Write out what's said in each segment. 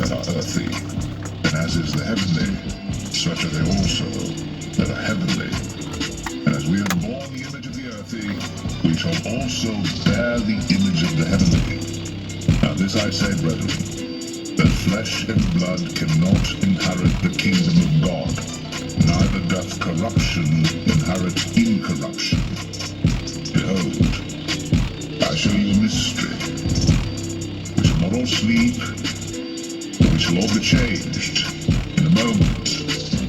that are earthy, and as is the heavenly, such are they also that are heavenly. And as we have borne the image of the earthy, we shall also bear the image of the heavenly. Now this I say, brethren, that flesh and blood cannot inherit the kingdom of God, neither doth corruption inherit incorruption. Behold, I show you a mystery. We shall not all sleep, but we shall all be changed in a moment,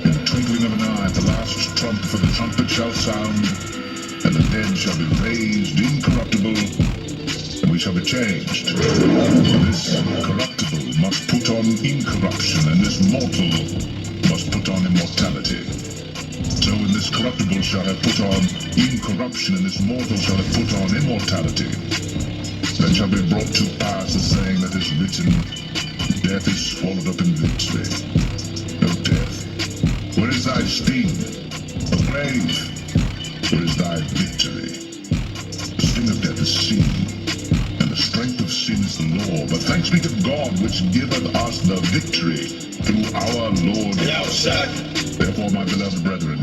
in the twinkling of an eye, at the last trump, for the trumpet shall sound, and the dead shall be raised incorruptible, and we shall be changed. For this corruptible must put on incorruption, and this mortal must put on immortality. So when this corruptible shall have put on incorruption, and this mortal shall have put on immortality, then shall be brought to pass the saying that is written, death is swallowed up in victory. O death, where is thy sting? O grave, where is thy victory? The sting of death is sin, and the strength of sin is the law. But thanks be to God which giveth us the victory through our Lord. Therefore, my beloved brethren,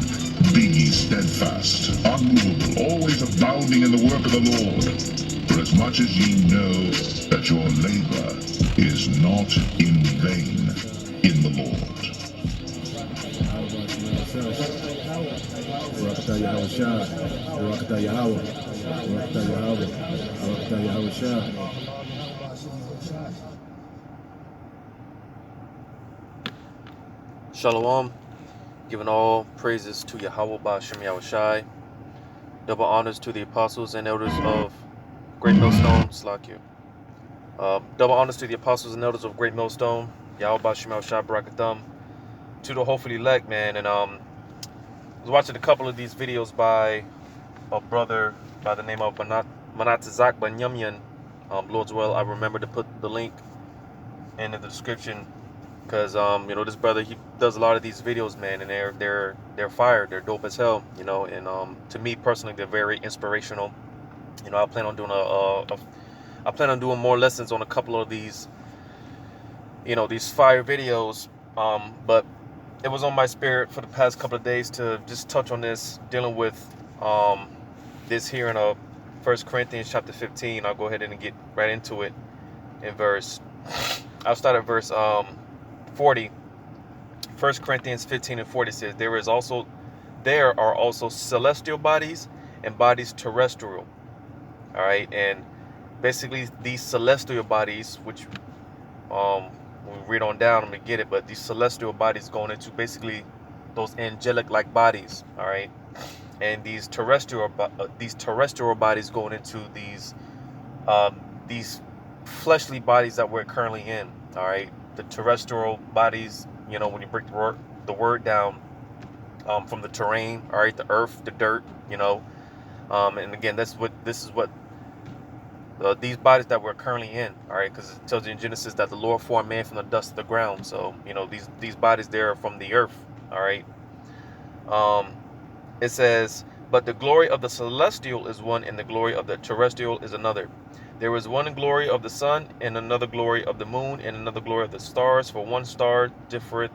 be ye steadfast, unmovable, always abounding in the work of the Lord. For as much as ye know that your labor is not in vain in the Lord. Shalom, giving all praises to Yahweh Ba'Shem Yahushai. Double honors to the apostles and elders of Great Millstone, Slakia. Double honors to the apostles and elders of Great Millstone, Yahweh Ba'Shem Yahushai Barakatham, to the hopefully elect, man. And I was watching a couple of these videos by a brother by the name of Manatazak Banyamyan. Lord's will, I remember to put the link in the description. Because this brother, he does a lot of these videos, man, and they're fire, they're dope as hell, and to me personally, they're very inspirational. I plan on doing I plan on doing more lessons on a couple of these, these fire videos. But it was on my spirit for the past couple of days to just touch on this, dealing with this here in 1 Corinthians chapter 15. I'll go ahead and get right into it in I'll start at verse 40. 1 Corinthians 15 and 40 says, there are also celestial bodies and bodies terrestrial. All right, and basically these celestial bodies, which when we read on down, I'm gonna get it, but these celestial bodies going into basically those angelic like bodies. All right, and these terrestrial bodies going into these fleshly bodies that we're currently in. All right, the terrestrial bodies, when you break the word down, from the terrain, all right, the earth, the dirt, and again, this is what these bodies that we're currently in, all right, because it tells you in Genesis that the Lord formed man from the dust of the ground. So these bodies, they're from the earth. All right. It says, but the glory of the celestial is one, and the glory of the terrestrial is another. There is one glory of the sun, and another glory of the moon, and another glory of the stars. For one star differeth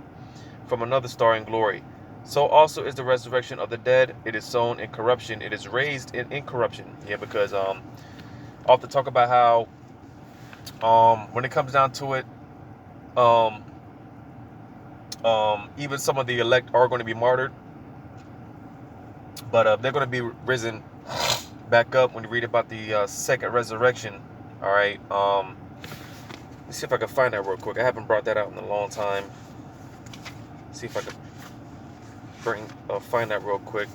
from another star in glory. So also is the resurrection of the dead. It is sown in corruption, it is raised in incorruption. Yeah, because I'll have to talk about how when it comes down to it, even some of the elect are going to be martyred, but they're going to be risen back up when you read about the second resurrection. All right, let's see if I can find that real quick. I haven't brought that out in a long time. See if I can find that real quick.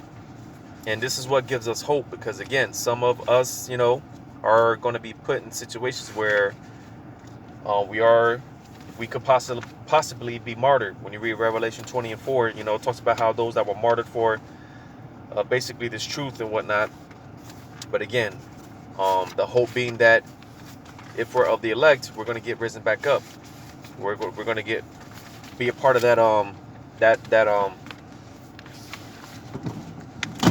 And this is what gives us hope, because again, some of us, are going to be put in situations where we could possibly be martyred. When you read Revelation 20 and 4, it talks about how those that were martyred for basically this truth and whatnot. But again, the hope being that if we're of the elect, we're going to get risen back up. We're going to be a part of that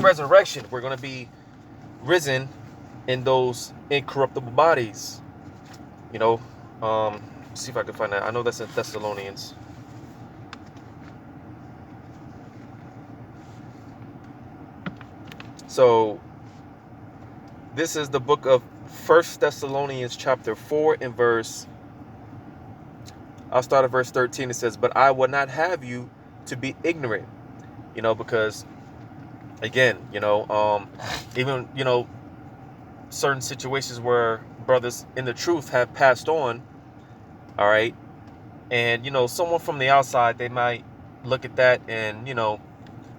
resurrection. We're going to be risen in those incorruptible bodies. see if I can find that. I know that's in Thessalonians. So this is the book of 1 Thessalonians chapter 4 and verse, I'll start at verse 13. It says, but I would not have you to be ignorant, because again, even, certain situations where brothers in the truth have passed on, all right, and, someone from the outside, they might look at that and,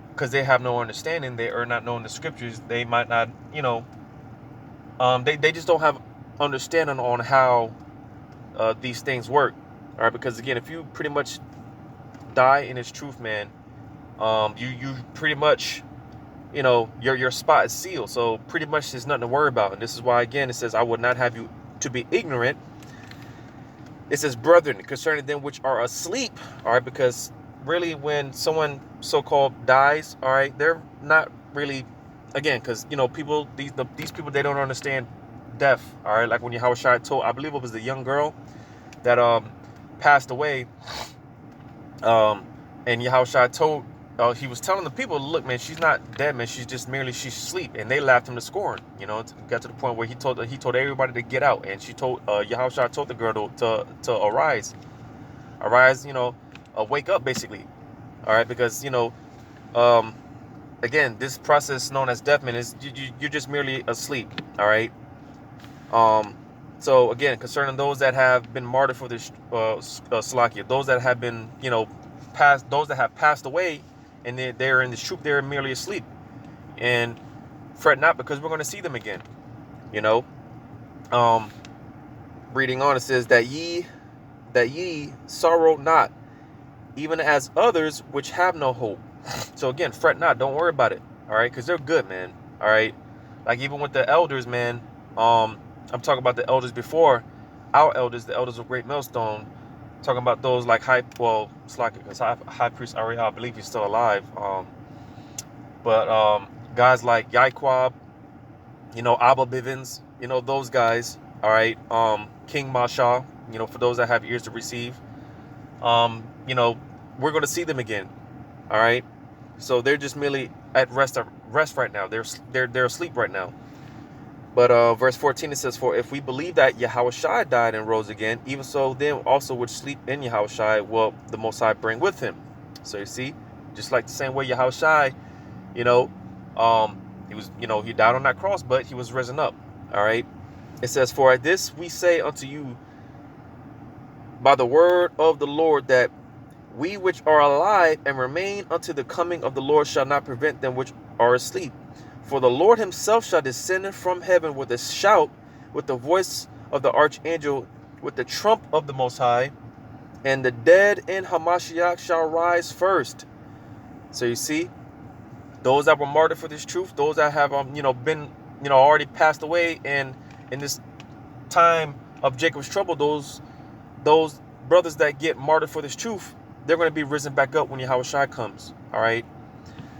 because they have no understanding, they are not knowing the scriptures, they might not, they just don't have understanding on how these things work, all right, because again, if you pretty much die in His truth, man, you pretty much, your spot is sealed. So pretty much there's nothing to worry about. And this is why, again, it says, I would not have you to be ignorant. It says, brethren, concerning them which are asleep, all right, because really when someone so-called dies, all right, they're not really, again, because, people, these people, they don't understand death, all right, like when Yahushua told, I believe it was the young girl that passed away, and Yahushua told, he was telling the people, look, man, she's not dead, man. She's just merely, she's asleep. And they laughed him to scorn. It got to the point where he told everybody to get out. And she told, Yahushua told the girl to arise, wake up, basically. All right, because, again, this process known as death, man, is you're just merely asleep. All right. So again, concerning those that have been martyred for this, Salakia, those that have been, those that have passed away, and they're in this troop, they're merely asleep. And fret not, because we're going to see them again. Reading on, it says that ye sorrow not, even as others which have no hope. So again, fret not, don't worry about it. All right, because they're good, man. All right, like even with the elders, man. I'm talking about the elders before our elders, the elders of Great Millstone. Talking about those like high priest Ariel, I believe he's still alive. But guys like Yawakal, Abba Bivens, those guys. All right. King Masha, for those that have ears to receive. We're going to see them again. All right. So they're just merely at rest right now. They're asleep right now. But verse 14, it says, for if we believe that Yahushua died and rose again, even so them also which sleep in Yahushua will the Most High bring with him. So you see, just like the same way Yahushua, he was, he died on that cross, but he was risen up. All right. It says, for this we say unto you by the word of the Lord, that we which are alive and remain unto the coming of the Lord shall not prevent them which are asleep. For the Lord himself shall descend from heaven with a shout, with the voice of the archangel, with the trump of the Most High, and the dead in Hamashiach shall rise first. So you see, those that were martyred for this truth, those that have been already passed away, and in this time of Jacob's trouble, those brothers that get martyred for this truth, they're going to be risen back up when Yahushua comes. All right.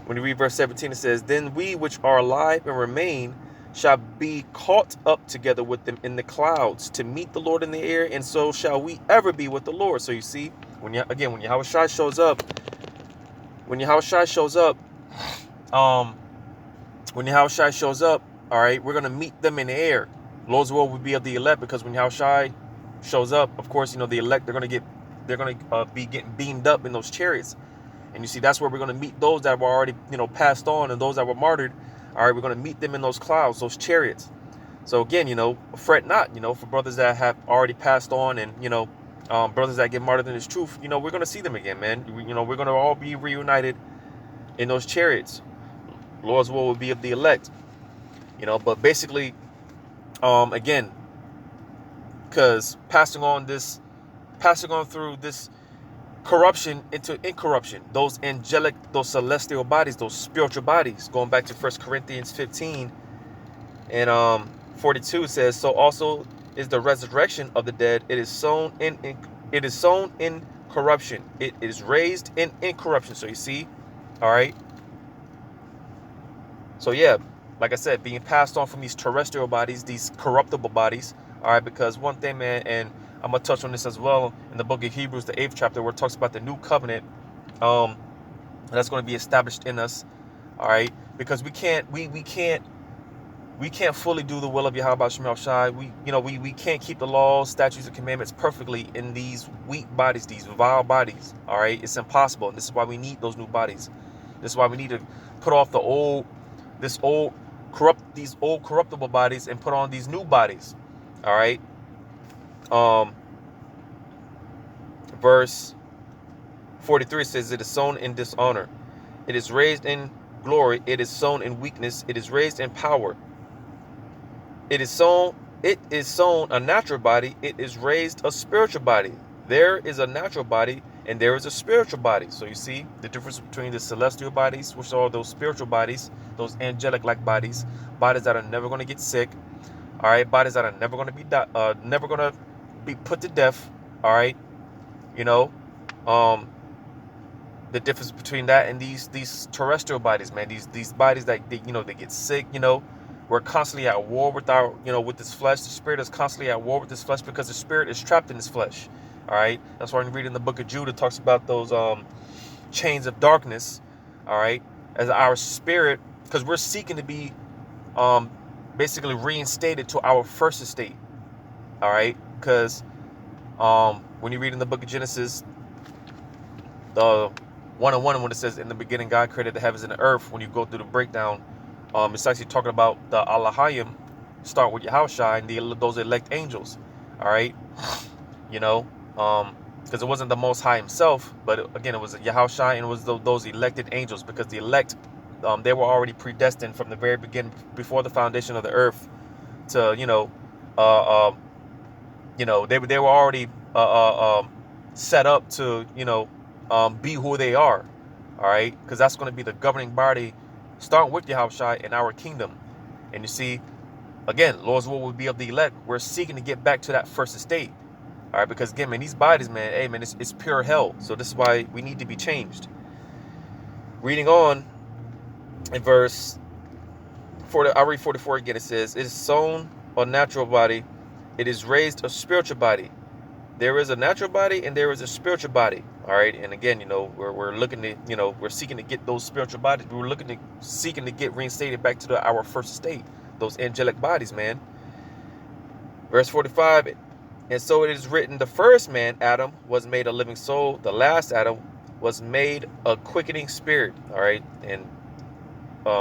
When you read verse 17, it says, then we which are alive and remain shall be caught up together with them in the clouds to meet the Lord in the air, and so shall we ever be with the Lord. So you see, when Yahushua shows up, all right, we're going to meet them in the air. Lord's will will be of the elect, because when Yahushua shows up, of course, the elect, they're going to be getting beamed up in those chariots. And you see, that's where we're going to meet those that were already, passed on, and those that were martyred. All right, we're going to meet them in those clouds, those chariots. So again, fret not, for brothers that have already passed on, and, brothers that get martyred in this truth, we're going to see them again, man. We're going to all be reunited in those chariots. Lord's will be of the elect, but basically, again, because passing on through this corruption into incorruption, those angelic, those celestial bodies, those spiritual bodies, going back to 1 Corinthians 15 and 42, says, so also is the resurrection of the dead. It is sown in corruption, it is raised in incorruption. So you see, all right, so yeah, like I said, being passed on from these terrestrial bodies, these corruptible bodies. All right, because one thing, man, and I'm going to touch on this as well in the book of Hebrews, the 8th chapter, where it talks about the new covenant that's going to be established in us. All right, because we can't fully do the will of Yahweh Shem Shai. We can't keep the laws, statutes, and commandments perfectly in these weak bodies, these vile bodies. All right, it's impossible, and this is why we need those new bodies. This is why we need to put off these old corruptible bodies and put on these new bodies. All right. Verse 43 says, "It is sown in dishonor, it is raised in glory, it is sown in weakness, it is raised in power. It is sown a natural body, it is raised a spiritual body." There is a natural body and there is a spiritual body. So you see the difference between the celestial bodies, which are those spiritual bodies, those angelic-like bodies, bodies that are never going to get sick. All right, bodies that are never going to be put to death. All right, the difference between that and these terrestrial bodies, man. These bodies that they get sick. We're constantly at war with with this flesh. The spirit is constantly at war with this flesh because the spirit is trapped in this flesh. All right, that's why I'm reading the book of Jude. It talks about those chains of darkness. All right, as our spirit, because we're seeking to be basically reinstated to our first estate. All right, because when you read in the book of Genesis, the 1:1, when it says, "In the beginning God created the heavens and the earth," when you go through the breakdown, it's actually talking about the Alahayim, start with Yahushua and those elect angels. All right, because it wasn't the Most High himself, but again, it was Yahushua and it was those elected angels, because the elect, they were already predestined from the very beginning, before the foundation of the earth, to they were already set up to be who they are. All right, because that's going to be the governing body, starting with Yahushua in our kingdom. And you see, again, Lord's will be of the elect. We're seeking to get back to that first estate. All right, because again, man, these bodies, man, hey, man, it's pure hell. So this is why we need to be changed. Reading on in verse 40, I'll read 44 again. It says, "It is sown a natural body, it is raised a spiritual body. There is a natural body and there is a spiritual body." All right, and again, we're looking to, we're seeking to get those spiritual bodies. We're seeking to get reinstated back to our first estate, those angelic bodies, man. Verse 45. "And so it is written, the first man, Adam, was made a living soul. The last Adam was made a quickening spirit." All right. And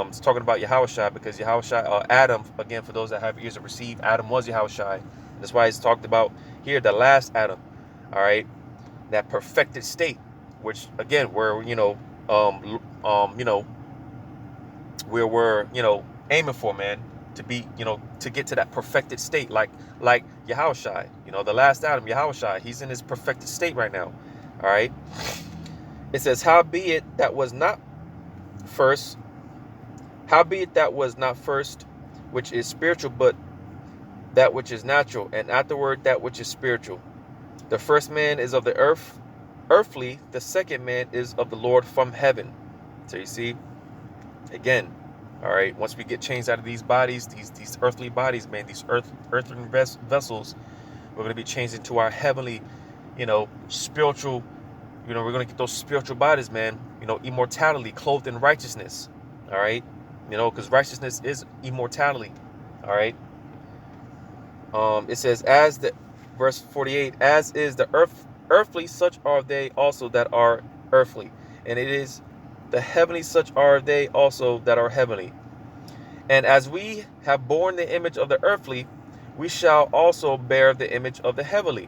it's talking about Yahushua, because Yahushua, Adam, again, for those that have ears to receive, Adam was Yahushua. That's why it's talked about here, the last Adam. All right. That perfected state, which again, we're, we're aiming for, man. To be, to get to that perfected state, like Yahushua, the last Adam, Yahushua, he's in his perfected state right now. All right. It says, howbeit that was not first, which is spiritual, but that which is natural, and afterward that which is spiritual. The first man is of the earth, earthly, the second man is of the Lord from heaven. So you see, again, all right, once we get changed out of these bodies, these earthly bodies, man, these earthly vessels, we're going to be changed into our heavenly, spiritual, we're going to get those spiritual bodies, man, immortality, clothed in righteousness. All right, because righteousness is immortality. All right. It says, verse 48, "As is the earthly, such are they also that are earthly. And it is the heavenly, such are they also that are heavenly. And as we have borne the image of the earthly, we shall also bear the image of the heavenly.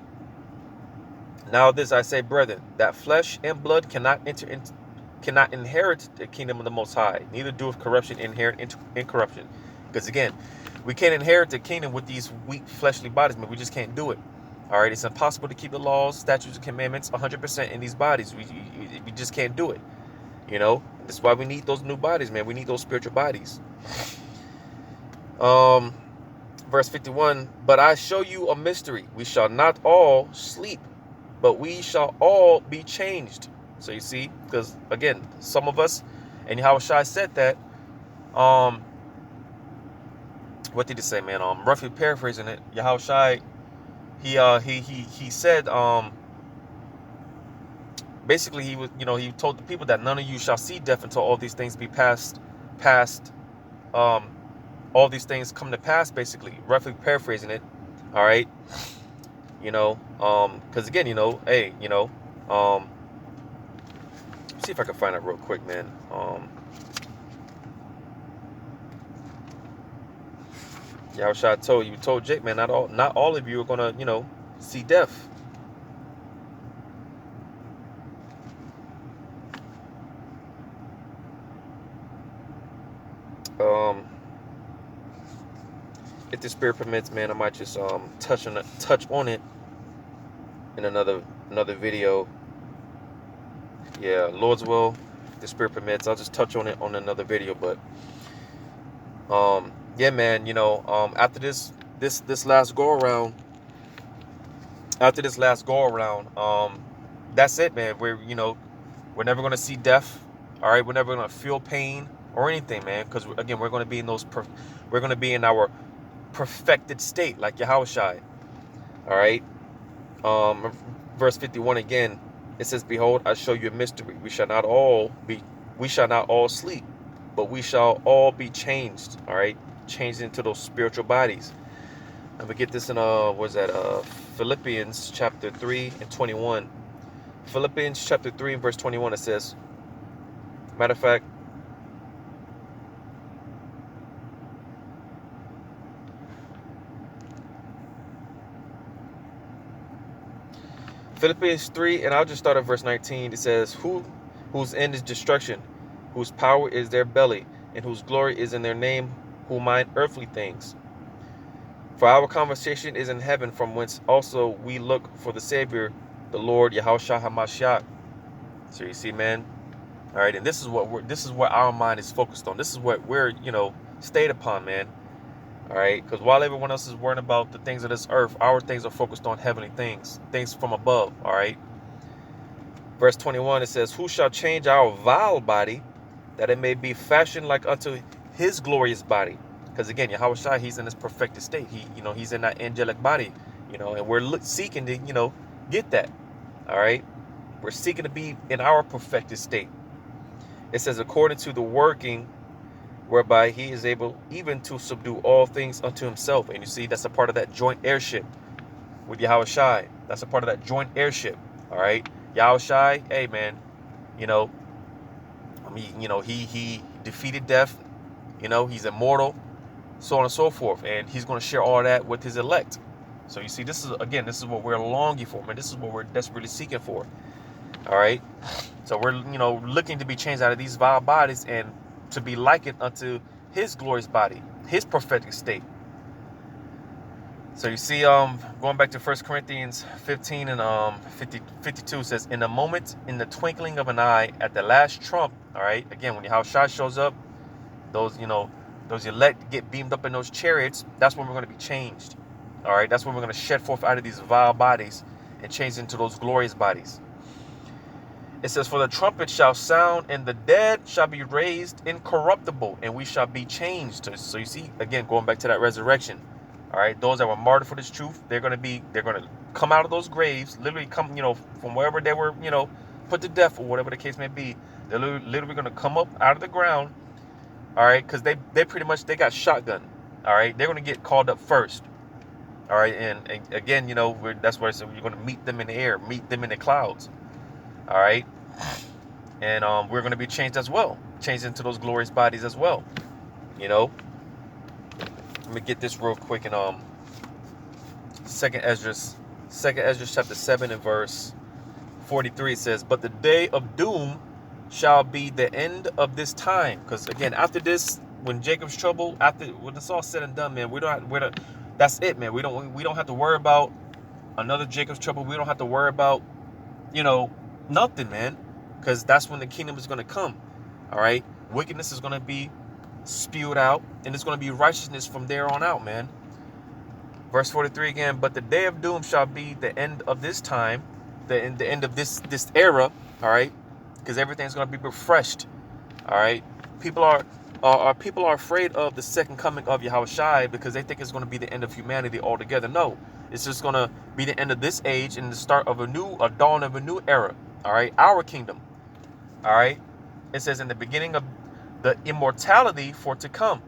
Now this I say, brethren, that flesh and blood cannot inherit the kingdom of the Most High, neither doeth corruption inherit incorruption." Because again, we can't inherit the kingdom with these weak fleshly bodies, man. We just can't do it. All right, it's impossible to keep the laws, statutes, and commandments 100% in these bodies. We just can't do it. That's why we need those new bodies, man. We need those spiritual bodies. Verse 51, "But I show you a mystery. We shall not all sleep, but we shall all be changed." So you see, because again, some of us, and Yahushua said that, what did he say, man? Roughly paraphrasing it, Yahushua, he said, basically he was, he told the people that none of you shall see death until all these things be past, um, all these things come to pass, basically, roughly paraphrasing it. All right. Because again, hey, see if I can find it real quick, man. Yahushua told Jake, man, not all of you are gonna, see death. If the spirit permits, man, I might just touch on it in another video. Yeah, Lord's will, if the spirit permits, I'll just touch on it on another video. But yeah, man, after this last go around, that's it, man. We're never gonna see death. All right, we're never gonna feel pain or anything, man, because again, we're gonna be in we're gonna be in our perfected state, like Yahushua. All right. Verse 51 again, it says, "Behold, I show you a mystery. We shall not all sleep, but we shall all be changed." All right, changed into those spiritual bodies. And we get this in Philippians chapter 3 and 21. Philippians chapter 3 and verse 21. It says, matter of fact, Philippians 3, and I'll just start at verse 19. It says, whose end is destruction, whose power is their belly, and whose glory is in their name, who mind earthly things. For our conversation is in heaven, from whence also we look for the Savior, the Lord Yahushua HaMashiach. So you see, man. All right, and this is what our mind is focused on. This is what we're stayed upon, man. All right, because while everyone else is worrying about the things of this earth, our things are focused on heavenly things from above. All right. Verse 21, it says, "Who shall change our vile body, that it may be fashioned like unto his glorious body?" Because again, Yahushua, he's in his perfected state. He's in that angelic body, and we're seeking to, get that. All right. We're seeking to be in our perfected state. It says, according to the working whereby he is able even to subdue all things unto himself. And you see, that's a part of that joint heirship with Yahushua. That's a part of that joint heirship. All right. Yahushua, hey, man, he defeated death. He's immortal, so on and so forth. And he's going to share all that with his elect. So you see, this is what we're longing for, man. This is what we're desperately seeking for. All right. So we're, looking to be changed out of these vile bodies and to be likened unto his glorious body, his prophetic state. So you see, going back to 1 Corinthians 15 and 52 says, "In a moment, in the twinkling of an eye, at the last trump," all right, again, when Yahushua shows up, those elect get beamed up in those chariots, that's when we're going to be changed. All right, that's when we're going to shed forth out of these vile bodies and change into those glorious bodies. It says, "For the trumpet shall sound, and the dead shall be raised incorruptible, and we shall be changed." So you see, again, going back to that resurrection. All right, those that were martyred for this truth, they're going to come out of those graves, literally come, from wherever they were, put to death or whatever the case may be. They're literally going to come up out of the ground. All right, because they pretty much, they got shotgun. All right, they're going to get called up first. All right, and again, that's why I said you're going to meet them in the air, meet them in the clouds. All right, and we're going to be changed as well, changed into those glorious bodies as well. Let me get this real quick in Second Ezra chapter 7 and verse 43. It says, "But the day of doom shall be the end of this time." Because again, after this, when Jacob's trouble, when it's all said and done, man, that's it, man. We don't have to worry about another Jacob's trouble. We don't have to worry about nothing, man, because that's when the kingdom is going to come. All right, wickedness is going to be spewed out, and it's going to be righteousness from there on out, man. Verse 43 again, "But the day of doom shall be the end of this time," the end of this era. All right, because everything's going to be refreshed. All right, people are people are afraid of the second coming of Yahushua because they think it's going to be the end of humanity altogether. No, it's just going to be the end of this age and the start of a dawn of a new era. All right, our kingdom. All right, it says in the beginning of the immortality for to come,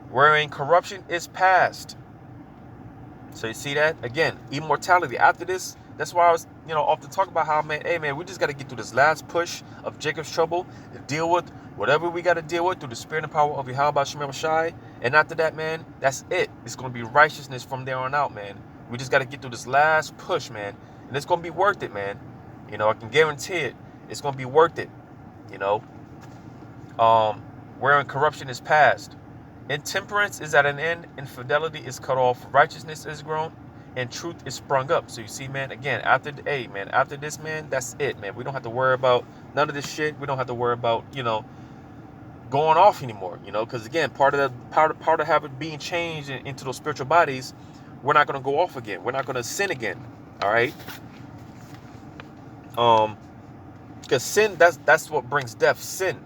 wherein corruption is past. So you see that again, immortality after this. That's why I was, often talk about how, man, hey man, we just got to get through this last push of Jacob's trouble and deal with whatever we got to deal with through the spirit and power of Yahweh Shem Shai. And after that, man, that's it. It's going to be righteousness from there on out, man. We just got to get through this last push, man. And it's going to be worth it, man. I can guarantee it. It's going to be worth it, wherein corruption is past. Intemperance is at an end. Infidelity is cut off. Righteousness is grown. And truth is sprung up. So you see, man, again, after this, man, that's it, man. We don't have to worry about none of this shit. We don't have to worry about, going off anymore, because again, part of habit being changed into those spiritual bodies, we're not going to go off again. We're not going to sin again. All right. Because sin, that's what brings death, sin.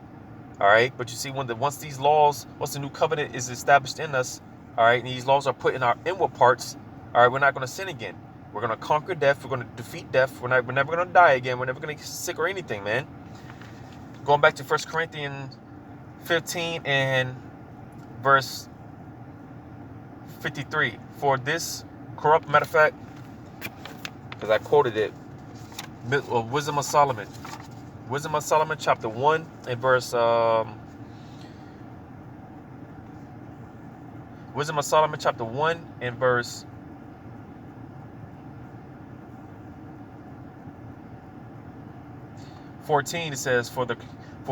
All right. But you see, once the new covenant is established in us, all right, and these laws are put in our inward parts, all right, we're not going to sin again. We're going to conquer death. We're going to defeat death. We're never going to die again. We're never going to get sick or anything, man. Going back to 1 Corinthians 15 and verse 53. For this corrupt, matter of fact, because I quoted it, Wisdom of Solomon. Wisdom of Solomon, chapter 1 and verse... Wisdom of Solomon, chapter 1 and verse... 14, it says, For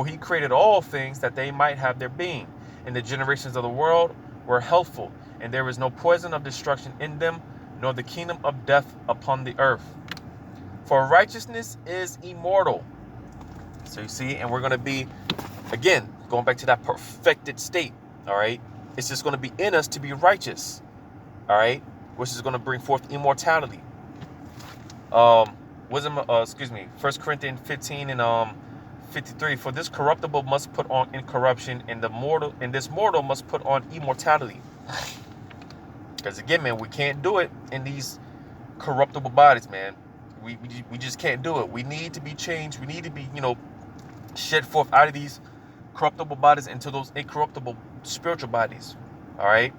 he created all things that they might have their being, and the generations of the world were healthful, and there is no poison of destruction in them, nor the kingdom of death upon the earth. For righteousness is immortal. So you see, and we're going to be, again, going back to that perfected state, all right? It's just going to be in us to be righteous, all right? Which is going to bring forth immortality. 1 Corinthians 15 and 53. For this corruptible must put on incorruption, and this mortal must put on immortality. Because again, man, we can't do it in these corruptible bodies, man. We just can't do it. We need to be changed. We need to be, shed forth out of these corruptible bodies into those incorruptible spiritual bodies. All right.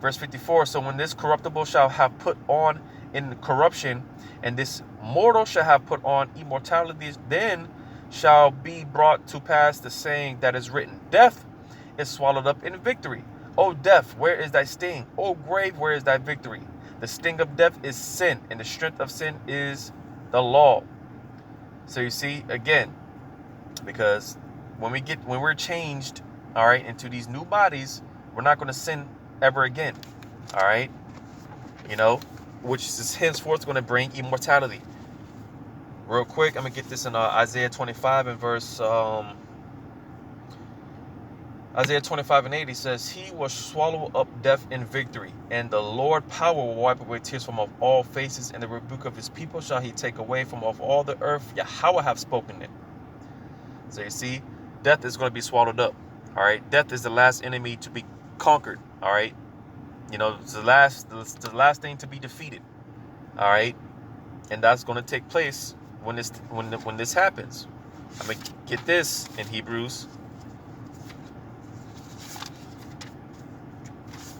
Verse 54. So when this corruptible shall have put on incorruption, and this mortal shall have put on immortality, then shall be brought to pass the saying that is written, Death is swallowed up in victory. O death, where is thy sting? O grave, where is thy victory? The sting of death is sin, and the strength of sin is the law. So you see, again, because when we're changed, all right, into these new bodies, we're not going to sin ever again. All right, which is henceforth going to bring immortality. Real quick, I'm going to get this in Isaiah 25 and verse... Isaiah 25 and 8, he says, He will swallow up death in victory, and the Lord power will wipe away tears from off all faces, and the rebuke of his people shall he take away from off all the earth. Yahweh have spoken it. So you see, death is going to be swallowed up. All right, death is the last enemy to be conquered. All right, it's the last thing to be defeated. All right, and that's going to take place when this happens. I'm gonna get this in Hebrews,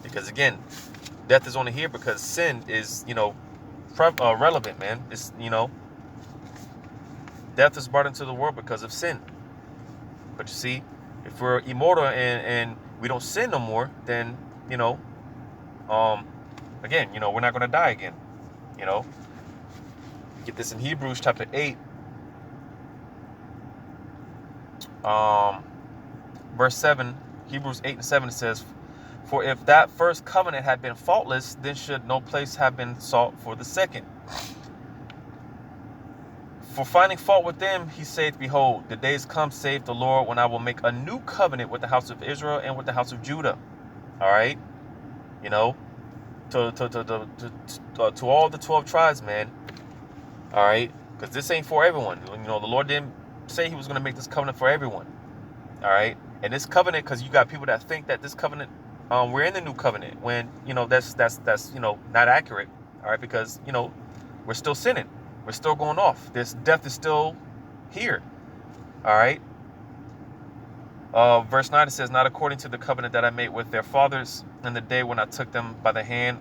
because again, death is only here because sin is relevant, man. It's death is brought into the world because of sin. But you see, if we're immortal and we don't sin no more, then again, we're not going to die again. Get this in Hebrews chapter 8, verse 7. Hebrews 8 and 7, it says, For if that first covenant had been faultless, then should no place have been sought for the second. For finding fault with them, he saith, Behold, the days come, saith the Lord, when I will make a new covenant with the house of Israel and with the house of Judah. All right, to all the 12 tribes, man. All right, because this ain't for everyone. The Lord didn't say he was going to make this covenant for everyone. All right, And this covenant, because you got people that think that this covenant, we're in the new covenant, when, you know, that's you know, not accurate. All right, because, you know, we're still sinning, we're still going off. This death is still here. All right. Verse 9, it says, not according to the covenant that I made with their fathers in the day when I took them by the hand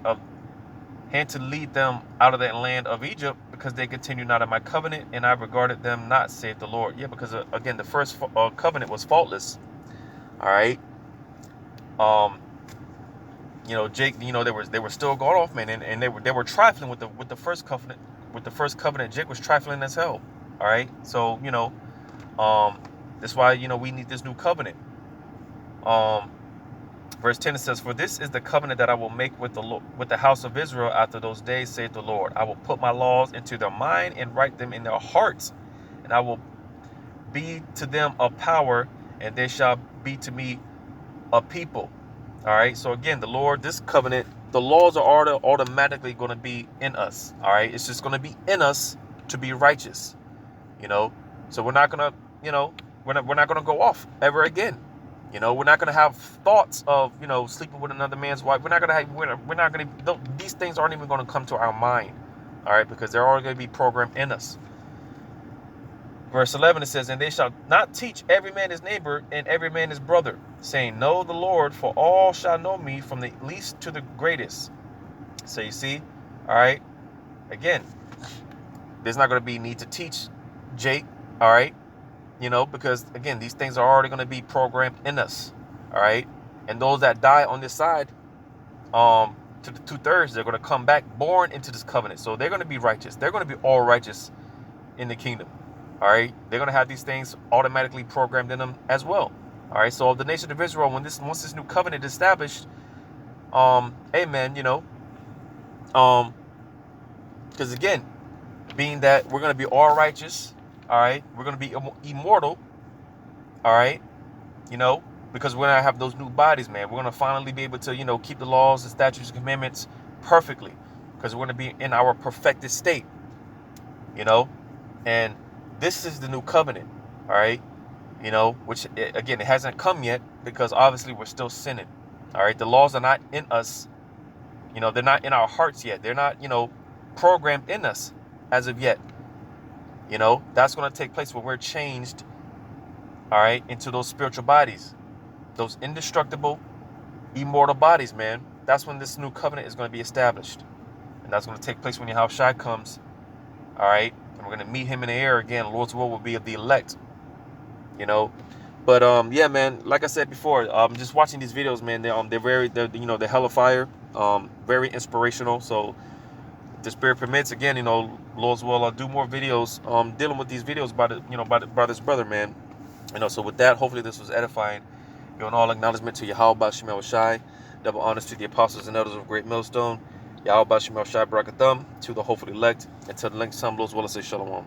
to lead them out of that land of Egypt, because they continued not in my covenant, and I regarded them not, saith the Lord. Yeah, because again, the first covenant was faultless. All right. You know, Jake, you know, they were still going off, man, and they were trifling with the first covenant. With the first covenant, Jake was trifling as hell. All right. So, you know, that's why, you know, we need this new covenant. Verse 10, it says, for this is the covenant that I will make with the house of Israel after those days, saith the Lord. I will put my laws into their mind and write them in their hearts, and I will be to them a power, and they shall be to me a people. All right. So again, the Lord, this covenant, the laws are automatically going to be in us. All right. It's just going to be in us to be righteous, you know. So we're not going to, you know, we're not going to go off ever again. You know, we're not going to have thoughts of, you know, sleeping with another man's wife. We're not going to have, we're not going to, these things aren't even going to come to our mind. All right. Because they're all going to be programmed in us. Verse 11, it says, and they shall not teach every man his neighbor and every man his brother, saying, know the Lord, for all shall know me, from the least to the greatest. So you see, all right, again, there's not going to be need to teach Jake, all right, you know, because again, these things are already going to be programmed in us, all right, and those that die on this side, to the 2/3, they're going to come back born into this covenant, so they're going to be righteous. They're going to be all righteous in the kingdom. All right, they're going to have these things automatically programmed in them as well. All right, so the nation of Israel, once this new covenant is established, amen, you know, because again, being that we're going to be all righteous, all right, we're going to be immortal, all right, you know, because we're going to have those new bodies, man. We're going to finally be able to, you know, keep the laws, the statutes, and commandments perfectly, because we're going to be in our perfected state, you know, and this is the new covenant, all right, you know, which, again, it hasn't come yet because obviously we're still sinning, all right. The laws are not in us, you know, they're not in our hearts yet. They're not, you know, programmed in us as of yet. You know, that's going to take place when we're changed, all right, into those spiritual bodies, those indestructible, immortal bodies, man. That's when this new covenant is going to be established. And that's going to take place when Yahushua comes, all right. And we're going to meet him in the air again. Lord's will be of the elect, you know. But yeah, man, like I said before, just watching these videos, man, they're you know, they're hella fire, very inspirational. So if the spirit permits, again, you know, Lord's will, I'll do more videos dealing with these videos by this brother, man. You know, so with that, hopefully this was edifying. Giving all acknowledgement to Yahweh Shemel Shai, double honors to the apostles and elders of Great Millstone, Yahweh Shemel Shai Barakathum, to the hopefully elect, and to the next time, Lord's will, I say shalom.